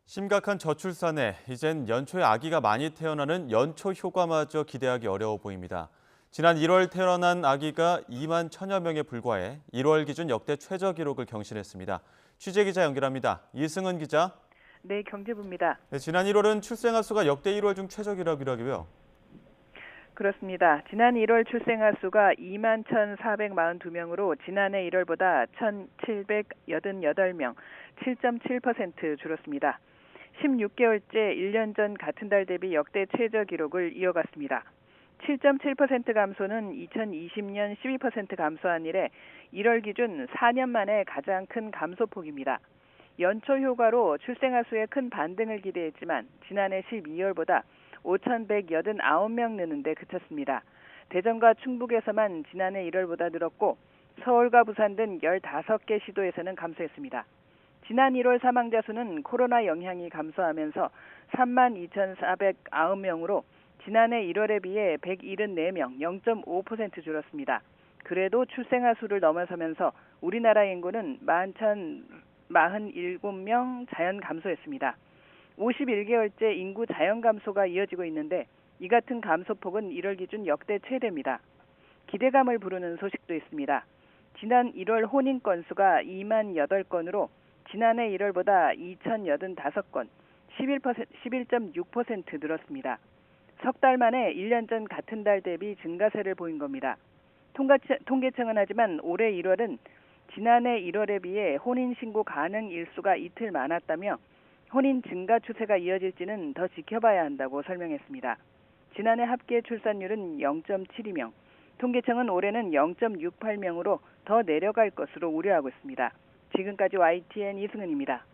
심각한 저출산에 이젠 연초에 아기가 많이 태어나는 연초 효과마저 기대하기 어려워 보입니다. 지난 1월 태어난 아기가 2만 1천여 명에 불과해 1월 기준 역대 최저 기록을 경신했습니다. 취재 기자 연결합니다. 이승은 기자. 네, 경제부입니다. 네, 지난 1월은 출생아 수가 역대 1월 중 최저 기록이라고요. 그렇습니다. 지난 1월 출생아 수가 2만 1,442명으로 지난해 1월보다 1,788명, 7.7% 줄었습니다. 16개월째 1년 전 같은 달 대비 역대 최저 기록을 이어갔습니다. 7.7% 감소는 2020년 12% 감소한 이래 1월 기준 4년 만에 가장 큰 감소폭입니다. 연초 효과로 출생아 수에 큰 반등을 기대했지만 지난해 12월보다 5,189명 느는 데 그쳤습니다. 대전과 충북에서만 지난해 1월보다 늘었고 서울과 부산 등 15개 시도에서는 감소했습니다. 지난 1월 사망자 수는 코로나 영향이 감소하면서 32,409명으로 지난해 1월에 비해 174명, 0.5% 줄었습니다. 그래도 출생아 수를 넘어서면서 우리나라 인구는 11,047명 자연 감소했습니다. 51개월째 인구 자연 감소가 이어지고 있는데 이 같은 감소폭은 1월 기준 역대 최대입니다. 기대감을 부르는 소식도 있습니다. 지난 1월 혼인 건수가 2만 8건으로 지난해 1월보다 2,085건, 11.6% 늘었습니다. 석 달 만에 1년 전 같은 달 대비 증가세를 보인 겁니다. 통계청은 하지만 올해 1월은 지난해 1월에 비해 혼인신고 가능 일수가 이틀 많았다며 혼인 증가 추세가 이어질지는 더 지켜봐야 한다고 설명했습니다. 지난해 합계 출산율은 0.72명, 통계청은 올해는 0.68명으로 더 내려갈 것으로 우려하고 있습니다. 지금까지 YTN 이승은입니다.